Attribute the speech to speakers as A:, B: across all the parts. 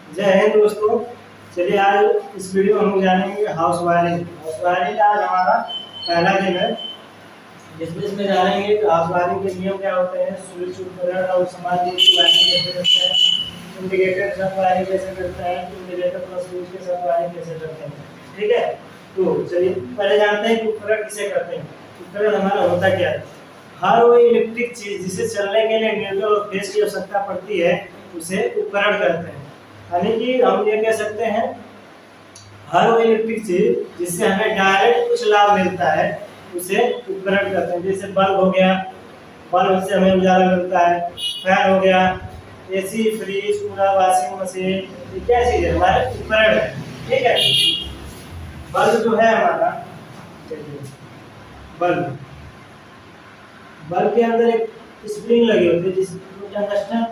A: जय हिंद दोस्तों। चलिए आज इस वीडियो में हम जानेंगे हाउस वायरिंग। हाउस वायरिंग का आज हमारा पहला दिन है, जिसमें इसमें जानेंगे कि हाउस वायरिंग के नियम क्या होते हैं, स्विच उपकरण और सामग्री की वायरिंग कैसे करते हैं, इंडिकेटर के साथ वायरिंग कैसे करते हैं, इंडिकेटर प्लस स्विच के साथ वायरिंग कैसे करते हैं। ठीक है, तो चलिए पहले जानते हैं कि उपकरण किसे करते हैं। उपकरण हमारा होता क्या है? हर वो इलेक्ट्रिक चीज जिसे चलने के लिए न्यूट्रल और फेज की आवश्यकता पड़ती है उसे उपकरण कहते हैं। यानी कि हम ये कह सकते हैं हर वो इलेक्ट्रिक चीज जिससे हमें डायरेक्ट कुछ लाभ मिलता है उसे उपकरण कहते हैं। जैसे बल्ब हो गया, बल्ब से हमें उजाला मिलता है। फैन हो गया, AC, fridge, cooler, washing machine, ये क्या चीज है? हमारे उपकरण है। ठीक है, बल्ब जो है हमारा, चलिए बल्ब, बल्ब के अंदर एक स्प्रिंग लगी होती है जिसको टंगस्टन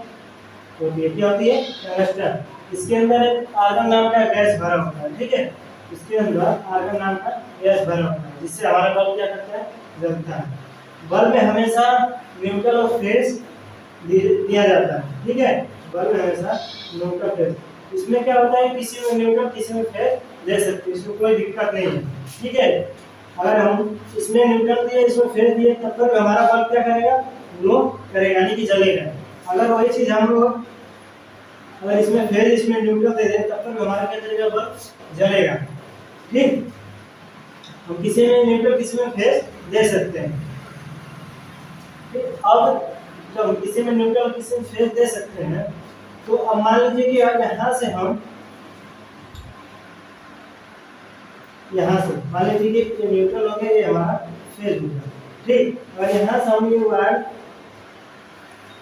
A: होती है। क्या होती है? टंगस्टन। इसके अंदर एक आर्गन नाम का गैस भरा होता है। ठीक है, इसके अंदर आर्गन नाम का गैस भरा होता है जिससे हमारा बल्ब क्या करता है? जलता है। बल्ब में हमेशा न्यूट्रल और फेज दिया जाता है। ठीक है, बल्ब में हमेशा न्यूट्रल फेज, इसमें क्या होता है किसी में न्यूट्रल किसी में फेज दे सकते हैं, इसमें कोई दिक्कत नहीं है। ठीक है, अगर हम इसमें न्यूट्रल दिए इसमें फेज दिए तब तक हमारा बल्ब क्या करेगा? ग्लो करेगा, यानी कि जलेगा। अगर वही चीज हम लोग अगर इसमें फेज इसमें न्यूट्रल दे दें तब तक हमारा क्या करेगा? बल्ब जलेगा। ठीक, हम किसी में न्यूट्रल किसी में फेज दे सकते हैं। ठीक, अब जब हम किसी में न्यूट्रल किसी में फेज दे सकते हैं तो अब मान लीजिए कि यहाँ से हम यहाँ से मान लीजिए कि ये न्यूट्रल हो गया, ये हमारा फेज हो गया। ठीक, अगर यहाँ से हम ये वायर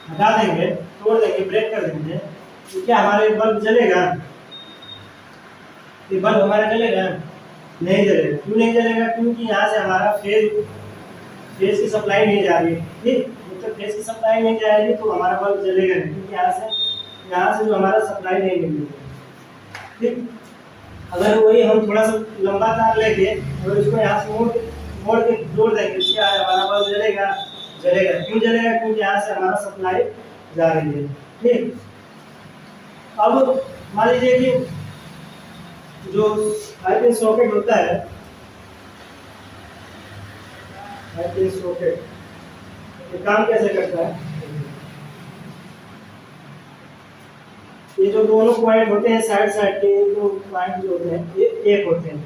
A: हटा देंगे, तोड़ देंगे, ब्रेक कर देंगे, तो क्या हमारे बल्ब जलेगा? ये बल्ब हमारा जलेगा? नहीं जलेगा। क्यों नहीं जलेगा? क्योंकि यहाँ से हमारा फेज की सप्लाई नहीं जा रही है। ठीक, जब तक फेज की सप्लाई नहीं जाएगी तो हमारा बल्ब जलेगा नहीं, क्योंकि यहाँ से जो हमारा सप्लाई नहीं मिल रही है। ठीक, अगर वही हम थोड़ा सा लंबा तार लेके और इसको यहाँ से मोड़ के जोड़ देंगे, क्या है? हमारा बल्ब जलेगा? जलेगा। क्यों जलेगा? क्योंकि यहाँ से हमारा सप्लाई जा रही है। ठीक, अब मान लीजिए कि जो हाई पिन सॉकेट होता है, हाई पिन सॉकेट ये काम कैसे करता है? ये जो दोनों पॉइंट होते हैं साइड के, जो पॉइंट जो होते हैं ये एक होते हैं।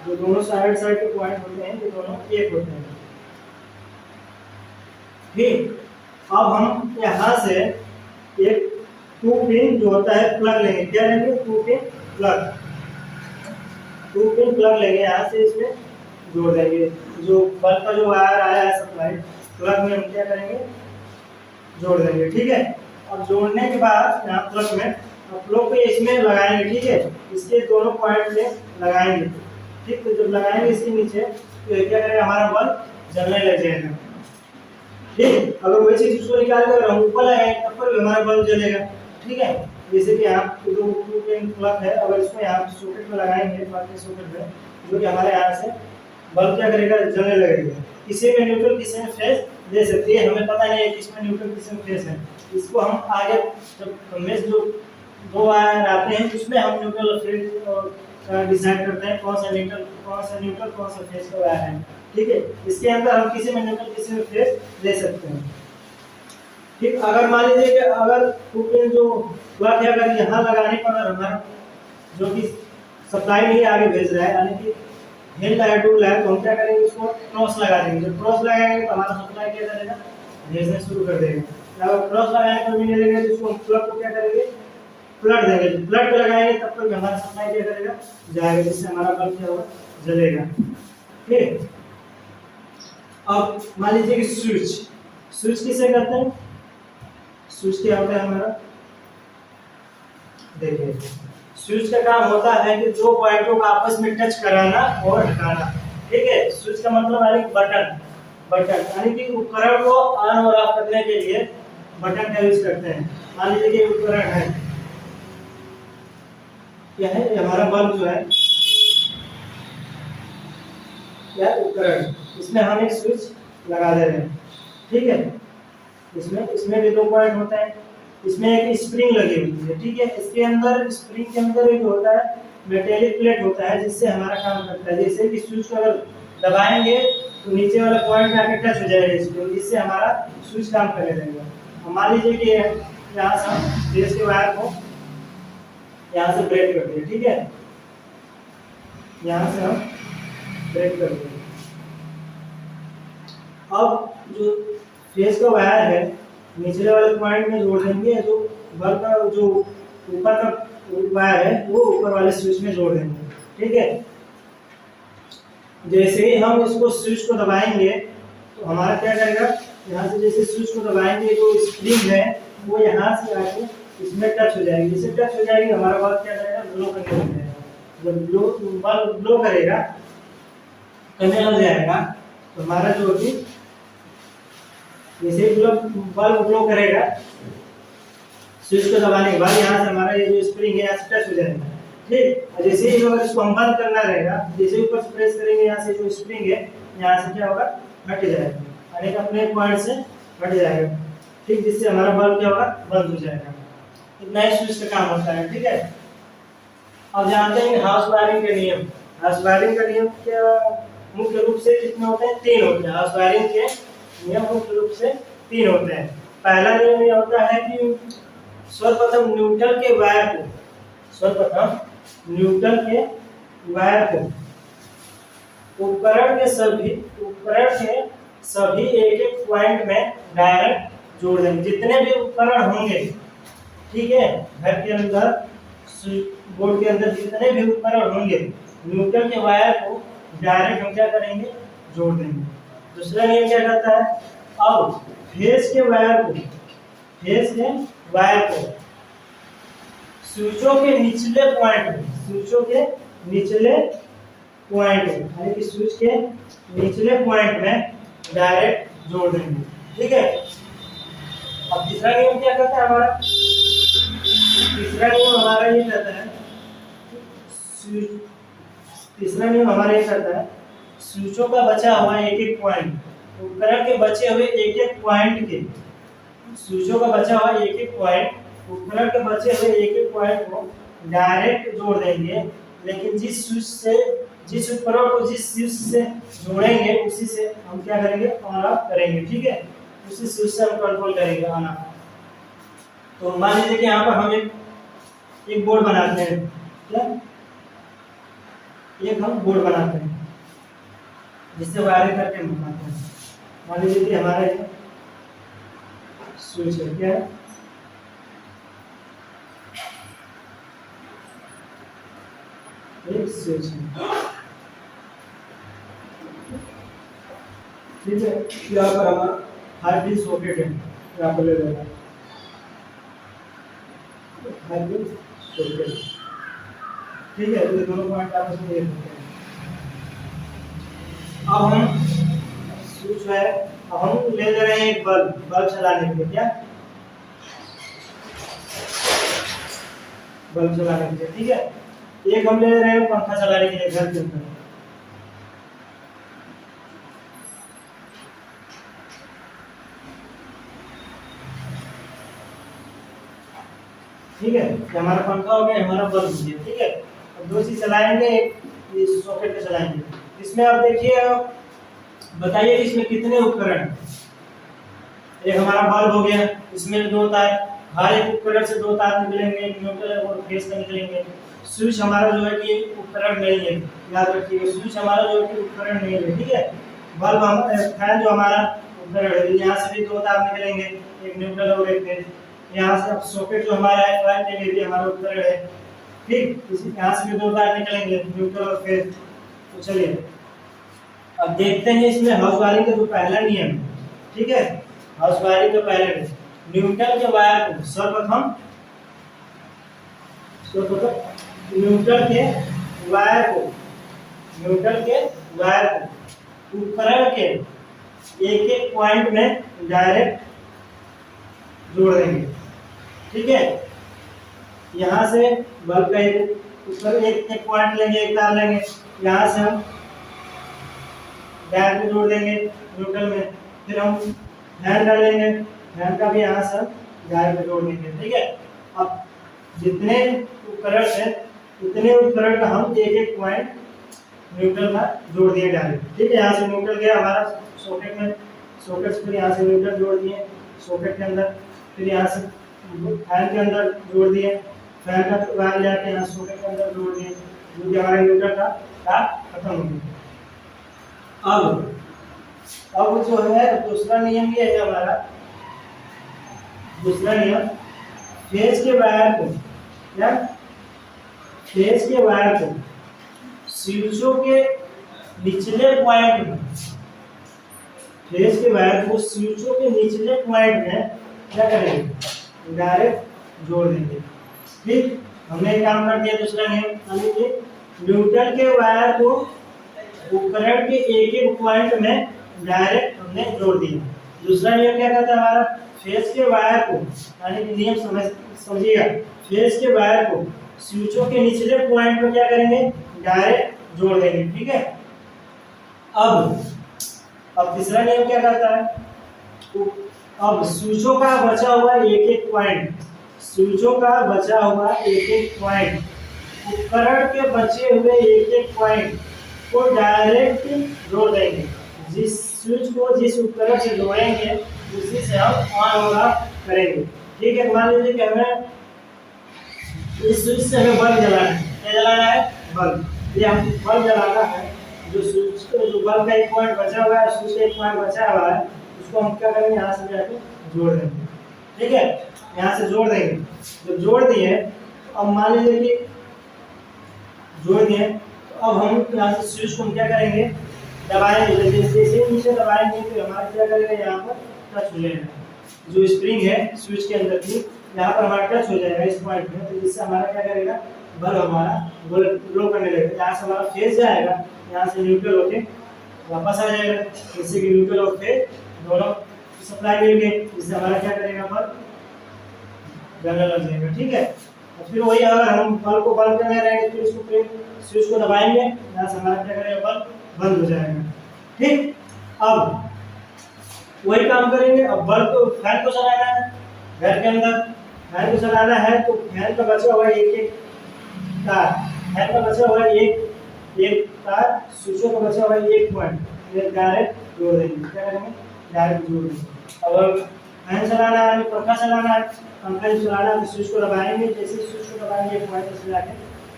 A: जो दोनों साइड के पॉइंट होते हैं ये दोनों एक होते हैं। ठीक, अब हम यहाँ से एक 2 पिन जो होता है प्लग लेंगे। क्या लेंगे? 2 पिन प्लग। 2 पिन प्लग लेंगे, यहाँ से इसमें जोड़ देंगे। जो बल्ब का जो वायर आया है सप्लाई प्लग में हम क्या करेंगे? जोड़ देंगे। ठीक है, अब जोड़ने के बाद यहाँ प्लग में प्लग को इसमें लगाएंगे। ठीक है, इसके दोनों पॉइंट में लगाएंगे। ठीक, तो जब लगाएंगे इसके नीचे तो क्या करेगा? हमारा बल्ब जलने लग जाएगा। ठीक, अगर वही चीज उसको निकाल कर हम ऊपर लगाएंगे तब पर हमारा बल्ब जलेगा। ठीक है, जैसे कि यहाँ जो 2 पिन प्लग है, अगर इसको यहाँ सॉकेट में लगाएंगे, बाकी सॉकेट में जो कि हमारे यहाँ से बल्ब क्या करेगा? जलने लगेगा। किसी में न्यूट्रल किसी में फेज दे सकती है, हमें पता नहीं है किसमें न्यूट्रल किसमें फेज है। इसको हम आगे जब हमें जो 2 वायर आते हैं उसमें हम न्यूट्रल और फेज और डिसाइड करते हैं कौन सा न्यूट्रल कौन सा फेज का वायर है। ठीक है, इसके अंदर हम किसी में न्यूट्रल किसी में फेज दे सकते हैं। ठीक, अगर मान लीजिए कि अगर 2 पिन जो प्लग है अगर यहाँ लगाने पर हमारा जो कि सप्लाई नहीं आगे भेज रहा है, यानी कि हिल है डूल है, तो हम क्या करेंगे? उसको क्रॉस लगा देंगे। जब क्रॉस लगाएंगे तो हमारा सप्लाई क्या करेगा? भेजना शुरू कर देगा। अगर क्रॉस लगाने पर भी नहीं लगेगा तो उसको प्लग को क्या करेंगे? प्लग देंगे। जब प्लग पे लगाएंगे तब तक हमारा सप्लाई क्या करेगा? जाएगा, जिससे हमारा बल्ब क्या होगा? जलेगा। ठीक, अब मान लीजिए कि स्विच किसे कहते हैं? स्विच क्या होता है हमारा? देखिए, स्विच का काम होता है कि 2 पॉइंटों को आपस में टच कराना और हटाना। ठीक है, स्विच का मतलब है बटन, यानी कि उपकरण को ऑन और ऑफ करने के लिए बटन का यूज करते हैं। मान लीजिए कि उपकरण है, क्या है? ये हमारा बल्ब जो है या उपकरण, इसमें हम एक स्विच लगा दे रहे हैं। ठीक है, इसमें भी 2 पॉइंट होते हैं, इसमें एक स्प्रिंग लगी हुई है, ठीक है। इसके अंदर स्प्रिंग के अंदर एक होता है मेटेलिक प्लेट होता है जिससे हमारा काम करता है। जैसे कि स्विच को अगर दबाएंगे तो नीचे वाला पॉइंट आके टच हो जाएगा इसको, जिससे हमारा स्विच काम करने लगेगा। मान लीजिए कि यहाँ से हम फेस के वायर को यहाँ से ब्रेक करते हैं, ठीक है, यहाँ से हम ब्रेक कर देंगे। अब जो फेस का वायर है निचले वाले पॉइंट में जोड़ देंगे, जो बल्ब का जो ऊपर का वायर है वो ऊपर वाले स्विच में जोड़ देंगे, ठीक है। जैसे ही हम इसको स्विच को दबाएंगे तो हमारा क्या करेगा, यहाँ से जैसे स्विच को दबाएंगे जो स्प्रिंग है वो यहाँ से आके इसमें टच हो जाएगी। जैसे टच हो जाएगी हमारा बल्ब क्या करेगा, ग्लो करने लग जाएगा। जब बल्ब ग्लो करेगा, करने लग जाएगा तो हमारा जो भी जैसे बल्ब ग्लो करेगा स्विच को दबाने के बाद यहाँ से हमारा ये जो स्प्रिंग है यहाँ से टच हो जाएगा, ठीक। और जैसे ही अगर इसको हम बंद करना रहेगा, जैसे ऊपर से प्रेस करेंगे यहाँ से जो स्प्रिंग है यहाँ से क्या होगा, हट जाएगा और एक अपने पॉइंट से हट जाएगा, ठीक, जिससे हमारा बल्ब क्या होगा, बंद हो जाएगा। इतना ही स्विच का काम होता है, ठीक है। अब जानते हैं हाउस वायरिंग के नियम। हाउस वायरिंग का नियम क्या मुख्य रूप से कितने होते हैं, 3 होते हैं। हाउस वायरिंग के नियम मुख्य रूप से 3 होते हैं। पहला नियम ये होता है कि सर्वप्रथम न्यूट्रल के वायर को उपकरण के सभी एक एक पॉइंट में डायरेक्ट जोड़ देंगे। जितने भी उपकरण होंगे, ठीक है, घर के अंदर बोर्ड के अंदर जितने भी उपकरण होंगे न्यूट्रल के वायर को डायरेक्ट हम क्या करेंगे, जोड़ देंगे। दूसरा नियम क्या कहता है, अब फेस के वायर को स्विचों के निचले पॉइंट यानी कि स्विच के निचले पॉइंट में डायरेक्ट जोड़ देंगे, ठीक है। अब तीसरा नियम क्या कहता है हमारा, तीसरा नियम हमारा ये कहता है स्विचों का बचा हुआ एक एक पॉइंट, उपकरण के बचे हुए एक एक पॉइंट के स्विचों का बचा हुआ एक एक पॉइंट उपकरण के बचे हुए एक एक पॉइंट को डायरेक्ट जोड़ देंगे। लेकिन जिस उपकरण को जिस स्विच से जोड़ेंगे उसी से हम क्या करेंगे, ऑन ऑफ करेंगे, ठीक है, उसी स्विच से हम कंट्रोल करेंगे ऑन ऑफ। तो मान लीजिए कि यहाँ पर हम एक बोर्ड बनाते हैं, क्या एक हम बोर्ड बनाते हैं जिससे वायरिंग करके हम बनाते हैं। मान लीजिए कि हमारा स्विच है, क्या है, एक स्विच है, ठीक है। यहाँ पर हमारा हार्ड डिस्क सॉकेट है, यहाँ पर ले लेना हार्ड डिस्क सॉकेट, ठीक है। तो दोनों पॉइंट आपस में एक होते हैं। अब हम स्विच है, अब हम ले रहे हैं एक बल्ब चलाने के लिए, क्या बल्ब चलाने के लिए, ठीक है। एक हम ले रहे हैं पंखा चलाने के लिए घर के अंदर, ठीक है। हमारा पंखा हो गया, हमारा बल्ब हो गया, ठीक है। अब दो चीज चलाएंगे, एक इस सॉकेट पे चलाएंगे। इसमें आप देखिए, बताइए इसमें कितने उपकरण हैं। एक हमारा बल्ब हो गया, इसमें 2 तार, हर एक उपकरण से 2 तार निकलेंगे, एक न्यूट्रल और फेस का निकलेंगे। स्विच हमारा जो है कि उपकरण नहीं है, याद रखिए, स्विच हमारा जो है कि उपकरण नहीं है, ठीक है। बल्ब फैन जो हमारा उपकरण है, यहाँ से भी 2 तार निकलेंगे, एक न्यूट्रल और एक फेस। यहाँ से अब सॉकेट जो हमारा है फैन के लिए भी हमारा उपकरण है, ठीक। इसी यहाँ से भी 2 तार निकलेंगे, न्यूट्रल और फेस। तो चलिए अब देखते हैं इसमें हाउस वायरिंग का जो पहला नियम है, ठीक है। हाउस वायरिंग का पहला नियम, न्यूट्रल के वायर को सर्वप्रथम न्यूट्रल के वायर को उपकरण के एक एक पॉइंट में डायरेक्ट जोड़ देंगे, ठीक है। यहाँ से बल्ब का एक पॉइंट लेंगे, एक तार लेंगे, यहाँ से हम डायरेक्ट जोड़ देंगे न्यूट्रल में। फिर हम फैन डालेंगे, फैन का भी यहाँ से डायरेक्ट जोड़ देंगे। ठीक है, अब जितने उपकरण है उतने उपकरण का हम एक एक पॉइंट न्यूट्रल का जोड़ दिए डायरेक्ट। ठीक है, यहाँ से न्यूट्रल गया हमारा सॉकेट में, सॉकेट से फिर यहाँ से न्यूट्रल जोड़ दिए सॉकेट के अंदर, फिर यहाँ से फैन के अंदर जोड़ दिए, फैन का वायर लेके यहाँ सॉकेट के अंदर जोड़ दिए, जो कि हमारे न्यूट्रल का तार खत्म हो गया। अब जो है दूसरा नियम ये है हमारा, दूसरा नियम फेज के वायर को या फेज के वायर को स्विचों के निचले पॉइंट में, फेज के वायर को स्विचों के निचले पॉइंट में क्या करेंगे, डायरेक्ट जोड़ देंगे। ठीक, हमने एक काम कर दिया। दूसरा नियम न्यूट्रल के वायर को उपकरण के एक एक पॉइंट में डायरेक्ट हमने जोड़ दिया। दूसरा नियम क्या कहता है हमारा, फेज के वायर को, यानी कि नियम समझिएगा, फेज के वायर को स्विचों के निचले पॉइंट में क्या करेंगे, डायरेक्ट जोड़ देंगे। ठीक है, अब तीसरा नियम क्या कहता है, अब स्विचों का बचा हुआ एक एक पॉइंट, स्विचों का बचा हुआ एक एक पॉइंट, उपकरण के बचे हुए एक एक पॉइंट को डायरेक्ट जोड़ देंगे। जिस स्विच को जिस उपकरण से जोड़ेंगे उसी से हम ऑन और ऑफ करेंगे। ठीक है, मान लीजिए कि हमें इस स्विच से हमें बल्ब जलाना है, क्या जलाना है, बल्ब। ये हम बल्ब जलाना है, जो स्विच जो बल्ब का एक पॉइंट बचा हुआ है, स्विच का एक पॉइंट बचा हुआ है, उसको हम क्या करेंगे, यहाँ से जाके जोड़ देंगे। ठीक है, यहाँ से जोड़ देंगे। जब जोड़ दिए, अब मान लीजिए कि जोड़ दिए, तो अब हम यहाँ से स्विच को हम क्या करेंगे, दबाएंगे। जैसे नीचे दबाएंगे तो हमारा क्या करेगा, यहाँ पर टच हो जाएगा, जो स्प्रिंग है स्विच के अंदर की, यहाँ पर हमारा टच हो जाएगा इस पॉइंट में, तो जिससे हमारा क्या करेगा, बल्ब हमारा ग्लो करने लगेगा। यहाँ से हमारा फेज जाएगा, यहाँ से न्यूट्रल होके वापस आ जाएगा, जिससे कि न्यूट्रल और फेज दोनों सप्लाई मिल गई, जिससे हमारा क्या करेगा, बल्ब जलने लग जाएगा। ठीक है, और फिर वही अगर हम बल्ब को बंद करने रहेंगे फिर इसको फिर स्विच को दबाएंगे, यहाँ से हमारा क्या करेगा, बल्ब बंद हो जाएगा। ठीक, अब वही काम करेंगे। अब बल्ब को, फैन को चलाना है घर के अंदर, फैन को चलाना है तो फैन का बचा हुआ एक एक तार, फैन का बचा हुआ एक तार, स्विचों का बचा हुआ एक पॉइंट, ये डायरेक्ट जोड़ देंगे। क्या करेंगे, डायरेक्ट जोड़ देंगे। अब फैन चलाना है, पंखा चलाना है, पंखा चलाना है तो स्विच को दबाएंगे, जैसे स्विच को दबाएंगे पॉइंट से जाके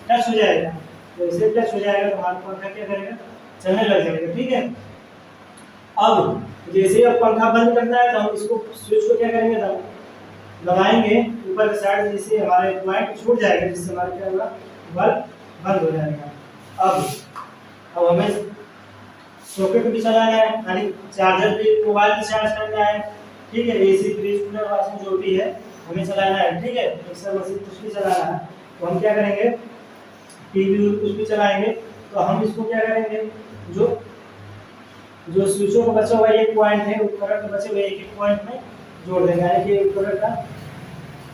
A: टच हो जाएगा, तो जैसे टच हो जाएगा तो हमारा पंखा क्या करेगा, चलने लग जाएगा। ठीक है, अब जैसे अब पंखा बंद करना है तो हम इसको स्विच को क्या करेंगे, दबाएंगे ऊपर की साइड, जिससे हमारा पॉइंट छूट जाएगा, जिससे हमारा क्या होगा, बल्ब बंद हो जाएगा। अब हमें सॉकेट भी चलाना है, यानी चार्जर भी, मोबाइल भी चार्ज करना है। ठीक है, एसी, फ्रिज, कूलर, वाशिंग जो भी है हमें चलाना है। ठीक है, मिक्सर मशीन कुछ भी चलाना है तो हम क्या करेंगे, टीवी कुछ भी चलाएंगे तो हम इसको क्या करेंगे, जो स्विचों का बचा हुआ एक पॉइंट है, उपकरण के बचे हुए एक एक पॉइंट में जोड़ देंगे, यानी कि उपकरण का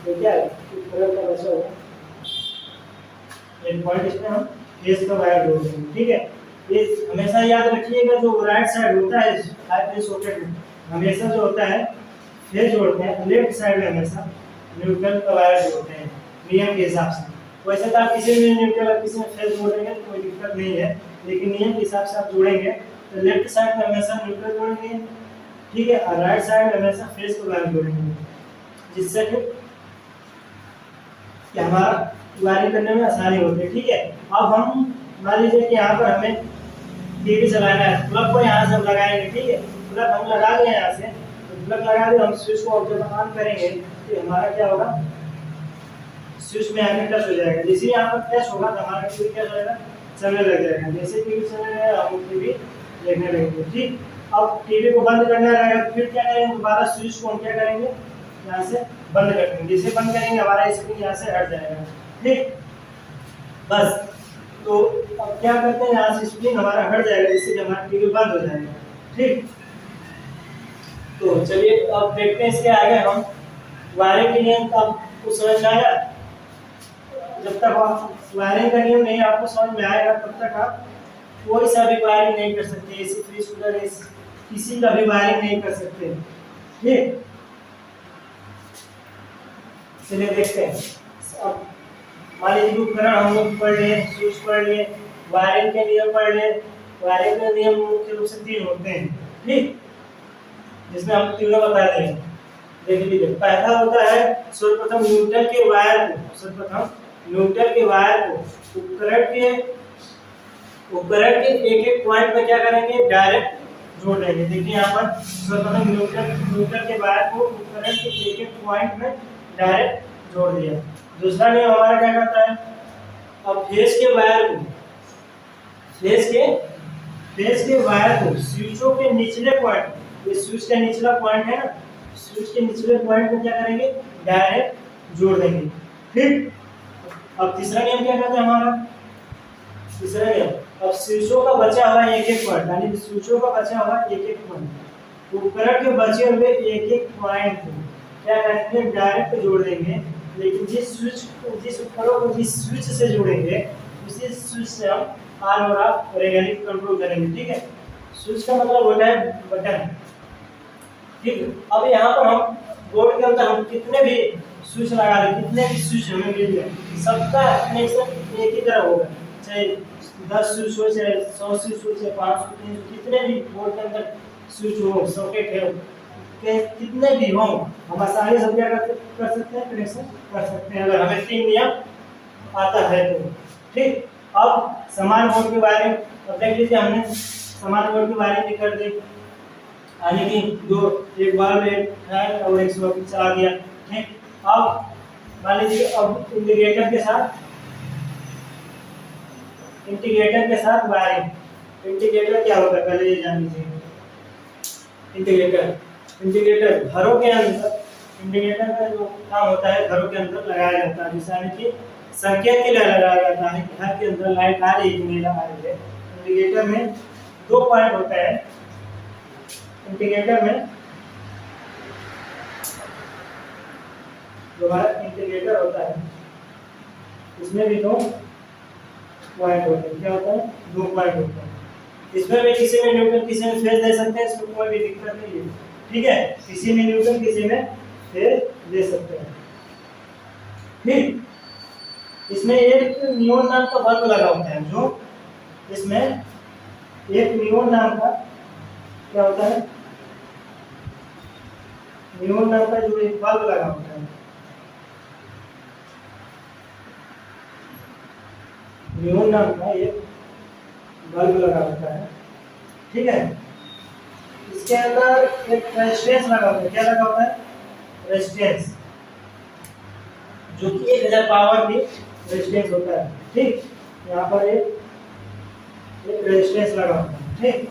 A: तो क्या है, उपकरण का बचा हुआ एक पॉइंट, इसमें हम फेज का वायर जोड़ देंगे। ठीक है, ये हमेशा याद रखिएगा, जो राइट साइड होता है हाई फेज सॉकेट में हमेशा जो होता है फेज जोड़ते हैं, लेफ्ट साइड में हमेशा न्यूट्रल का वायर जोड़ते हैं नियम के हिसाब से। वैसे तो आप किसी में न्यूट्रल और किसी में फेज जोड़ेंगे तो कोई दिक्कत नहीं है, लेकिन नियम के हिसाब से आप जोड़ेंगे तो लेफ्ट साइड में हमेशा न्यूट्रल जोड़ेंगे। ठीक है, और राइट साइड में हमेशा फेज को वायर जोड़ेंगे, जिससे कि हमारा वायरिंग करने में आसानी होती है। ठीक है, अब हम मान लीजिए कि यहाँ पर हमें टीवी चलाना है, प्लग को यहाँ से लगाएंगे। ठीक है, प्लग हम लगा दिए यहाँ से, तो प्लग लगा दिए, हम स्विच को जब ऑन करेंगे तो हमारा क्या होगा, स्विच में आके टच हो जाएगा। जैसे यहाँ पर टच होगा तो हमारा टीवी क्या हो जाएगा, चलने लग जाएगा। जैसे टीवी चलने लगेगा हम टीवी देखने लगेंगे। ठीक, अब टीवी को बंद करना रहेगा फिर क्या करेंगे, दोबारा स्विच को हम क्या करेंगे, यहाँ से बंद कर देंगे। जैसे बंद करेंगे हमारा स्क्रीन यहाँ से हट जाएगा। ठीक, बस तो अब क्या करते हैं, यहाँ से स्क्रीन हमारा हट जाएगा, जिससे हमारा टीवी बंद हो जाएगा। ठीक, तो चलिए अब देखते हैं इसके आगे हम वायरिंग के नियम का आपको समझ में आया। जब तक आप वायरिंग का नियम नहीं आपको समझ में आएगा तब तक आप कोई सा भी वायरिंग नहीं कर सकते, एसी, फ्रिज, कूलर, किसी का भी वायरिंग नहीं कर सकते। ठीक, चलिए देखते हैं। अब मान लीजिए उपकरण हम लोग पढ़ लिए, स्विच पढ़ लिए, वायरिंग के नियम पढ़ लिए। वायरिंग के नियम मुख्य रूप से 3 होते हैं, ठीक, जिसमें हम तीनों बता देंगे। देख लीजिए, पहला होता है सर्वप्रथम न्यूट्रल के वायर को, सर्वप्रथम न्यूट्रल के वायर को उपकरण के एक एक पॉइंट पे क्या करेंगे, डायरेक्ट जोड़ देंगे। देखिए यहाँ पर सर्वप्रथम न्यूट्रल के वायर को उपकरण के एक एक पॉइंट में डायरेक्ट जोड़ दिया। दूसरा नियम हमारा क्या कहता है, अब फेस के वायर को स्विचों के निचले पॉइंट, ये स्विच का निचला पॉइंट है ना, स्विच के निचले पॉइंट को क्या करेंगे, डायरेक्ट जोड़ देंगे, ठीक। अब तीसरा नियम क्या कहता है हमारा, तीसरा नियम, अब स्विचों का बचा हुआ एक एक पॉइंट, यानी स्विचों का बचा हुआ एक एक पॉइंट, उपकरण के बचे हुए एक एक पॉइंट को क्या करेंगे, डायरेक्ट जोड़ देंगे। लेकिन जिस उपकरण को जिस स्विच से जोड़ेंगे उसी स्विच से हम ऑन और ऑफ रेगुलरली कंट्रोल करेंगे, ठीक है। स्विच का मतलब होता है बटन, ठीक। अब यहाँ पर हम बोर्ड के अंदर हम कितने भी स्विच लगा लें, कितने भी स्विच हमें मिल जाए, सबका कनेक्शन एक ही तरह होगा, चाहे 10 स्विच हो, चाहे 100 स्विच हो, चाहे 500, 300, कितने भी बोर्ड के अंदर स्विच हो, सॉकेट है, कितने भी हो, हम आसानी से क्या कर सकते हैं, कनेक्शन कर सकते हैं, अगर हमें 3 नियम आता है तो, ठीक। अब समान बोर्ड के बारे में देख लीजिए, हमने समान बोर्ड के बारे में कर दी, यानी कि दो, एक बार है और एक सॉकेट चला दिया, ठीक। अब मान लीजिए, अब इंटीग्रेटर के साथ वायरिंग, इंटीग्रेटर क्या होता है पहले ये जान लीजिए। इंटीग्रेटर घरों के अंदर, इंटीग्रेटर का जो काम होता है घरों के अंदर लगाया जाता है, जैसे कि संकेत के लिए लगाया जाता है कि घर के अंदर लाइट आ रही है कि नहीं आ रही है। इंटीग्रेटर में 2 पॉइंट होता है, इंटीग्रेटर में जो हमारा इंटीग्रेटर होता है इसमें भी 2 पॉइंट होते हैं, क्या होता है, 2 पॉइंट होते हैं। इसमें भी किसी में न्यूट्रल किसी में फेज दे सकते हैं, इसमें कोई भी दिक्कत नहीं है, ठीक है। किसी में न्यूट्रल किसी में फेज दे सकते हैं, ठीक। इसमें एक नियोन नाम का बल्ब लगा होता है, जो इसमें एक नियोन नाम का क्या होता है, नियोन नाम का जो एक बल्ब लगा होता है, नियोन नाम का एक बल्ब लगा होता है, ठीक है। इसके अंदर एक रेजिस्टेंस लगा होता है, क्या लगा होता है, रेजिस्टेंस, जो कि 1000 पावर की रेजिस्टेंस होता है, ठीक। यहाँ पर एक रेजिस्टेंस लगा होता है, ठीक।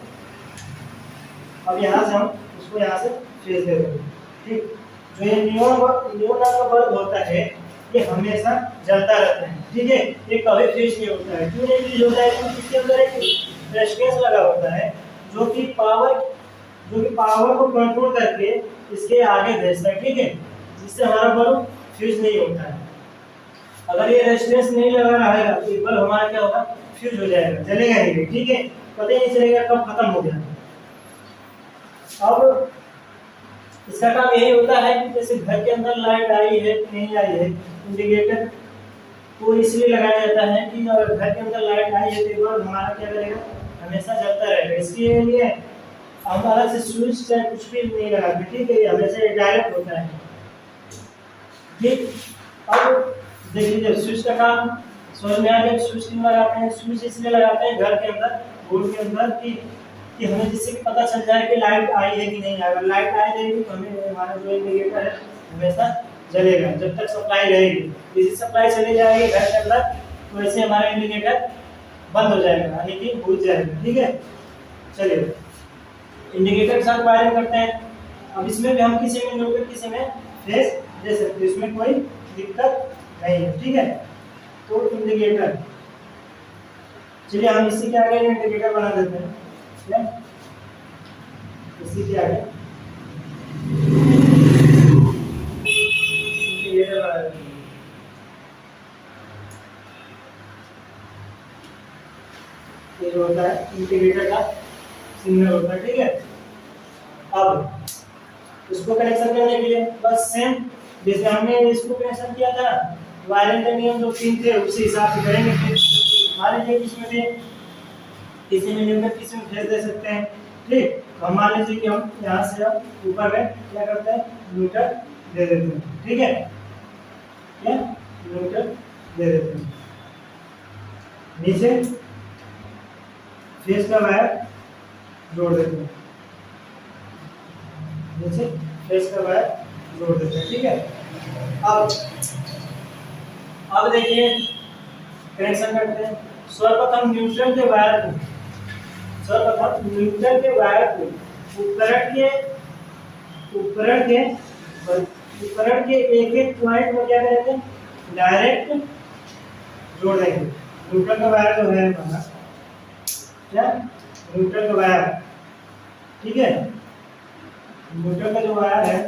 A: अब यहाँ से हम उसको यहाँ से फेज दे देंगे, ठीक। जो ये नियोन नाम का बल्ब होता है ये हमेशा जलता रहता है, ठीक है, ये कभी फ्यूज नहीं होता है। क्यों नहीं फ्यूज होता है, क्योंकि इसके अंदर एक रेजिस्टेंस लगा होता है जो कि पावर को कंट्रोल करके इसके आगे भेजता है, ठीक है, जिससे हमारा बल्ब फ्यूज नहीं होता है। अगर ये रेजिस्टेंस नहीं लगा रहेगा तो बल्ब हमारा क्या होगा, फ्यूज हो जाएगा, जलेगा नहीं, ठीक है, पता ही नहीं चलेगा कब खत्म हो गया। अब इसका काम यही होता है कि जैसे घर के अंदर लाइट आई है कि नहीं आई है, इंडिकेटर को इसलिए लगाया जाता है कि अगर घर के अंदर लाइट आई है तो बल्ब हमारा क्या करेगा, हमेशा जलता रहेगा। इसके लिए हम अलग से स्विच चाहे कुछ भी नहीं लगाते, ठीक है, हमेशा डायरेक्ट होता है, ठीक। अब देख लीजिए, स्विच का काम समझ में आ गया। स्विच क्यों लगाते हैं, स्विच इसलिए लगाते हैं घर के अंदर, बोर्ड के अंदर, कि हमें जिससे पता चल जाए कि लाइट आई है कि नहीं आई। अगर लाइट आई रहेगी तो हमें हमारा जो इंडिकेटर है हमेशा जलेगा जब तक सप्लाई रहेगी। जैसे सप्लाई चली जाएगी घर के अंदर तो वैसे हमारा इंडिकेटर बंद हो जाएगा, यानी कि बुझ जाएगा, ठीक है। चलिए, इंडिकेटर के साथ वायरिंग करते हैं। अब इसमें भी हम किसी में न्यूट्रल किसी में फेज दे सकते हैं, इसमें कोई दिक्कत नहीं है, ठीक है। तो इंडिकेटर, चलिए हम इसी के आगे इंडिकेटर बना देते हैं, इसी के आगे इंडिकेटर बना देते हैं। ये जो होता है इंडिकेटर का सिग्नल होता है, ठीक है। अब इसको कनेक्शन करने के लिए बस सेम जैसे हमने इसको कनेक्शन किया था, वायरिंग के नियम जो 3 थे उसी हिसाब से करेंगे। फिर मान लीजिए किसी में न्यूट्रल किसी में भेज दे सकते हैं, ठीक। तो हम मान लीजिए कि हम यहाँ से अब ऊपर में क्या करते हैं, न्यूट्रल दे देते हैं, ठीक है, क्या न्यूट्रल दे देते हैं। नीचे फेस का वायर जोड़ देते हैं, नीचे फेस का वायर जोड़ देते हैं, ठीक है। अब देखिए कनेक्शन करते हैं। सर्वप्रथम न्यूट्रल के वायर को उपकरण के एक एक पॉइंट में क्या करेंगे, डायरेक्ट जोड़ देंगे। न्यूट्रल का वायर जो है हमारा, क्या न्यूट्रल का वायर, ठीक है, न्यूट्रल का जो वायर है,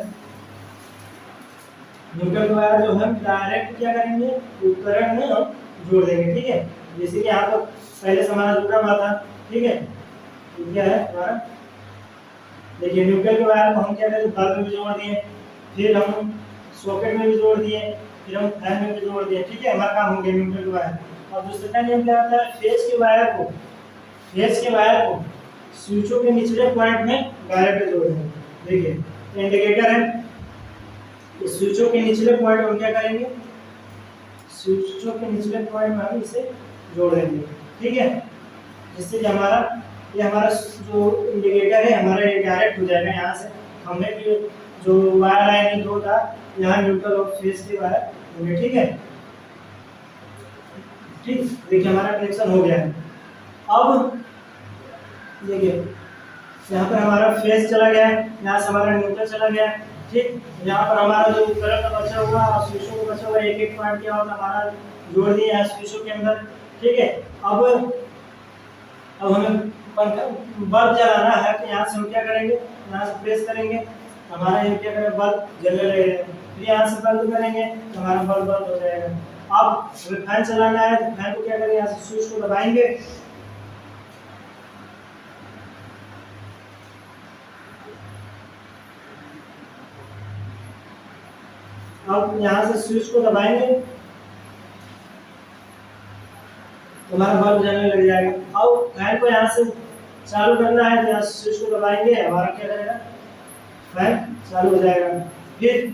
A: न्यूट्रल का वायर जो हम डायरेक्ट क्या करेंगे, उपकरण में जोड़ देंगे, ठीक है। जैसे कि यहाँ पर पहले से हमारा जुड़ा हुआ था, ठीक है, तो क्या है हमारा, देखिए न्यूट्रल के वायर को हम क्या करें, बल्ब में भी जोड़ दिए, फिर हम सॉकेट में भी जोड़ दिए, फिर हम फैन में भी जोड़ दिए, ठीक है, हमारा काम हो गया न्यूट्रल के वायर। अब दूसरा नियम क्या होता है, फेस के वायर को स्विचों के निचले पॉइंट में डायरेक्ट जोड़ देंगे। देखिए इंडिकेटर है, इस स्विचों के निचले पॉइंट हम क्या करेंगे, स्विचों के निचले पॉइंट में हम इसे जोड़ देंगे, ठीक है, जिससे कि हमारा ये हमारा जो इंडिकेटर है हमारा ये डायरेक्ट हो जाएगा। यहाँ से हमने भी जो वायर लाइन दो था, यहाँ न्यूट्रल और फेस के वायर होंगे, ठीक है, ठीक। देखिए हमारा कनेक्शन हो गया है। अब देखिए यहाँ पर हमारा फेस चला गया है, यहाँ से हमारा न्यूट्रल चला गया है, ठीक। यहाँ पर हमारा जो उपकरण का बचा हुआ और स्विचों का बचा हुआ एक एक पॉइंट क्या होगा हमारा जोड़ दिया है स्विचों के अंदर, ठीक है। अब हमें बल्ब जलाना है, तो यहाँ से हम क्या करेंगे, यहाँ से प्रेस करेंगे, हमारा ये क्या करेगा, बल्ब जलने लगेगा। फिर यहाँ से बंद करेंगे तो हमारा बल्ब बंद हो जाएगा। अब फैन चलाना है तो फैन को क्या करेंगे, यहाँ से स्विच को दबाएंगे, अब यहाँ से स्विच को दबाएंगे तो हमारा बल्ब जलने लग जाएगा। अब फैन को यहाँ से चालू करना है तो यहाँ स्विच को दबाएंगे, हमारा क्या करेगा, फैन चालू हो जाएगा। फिर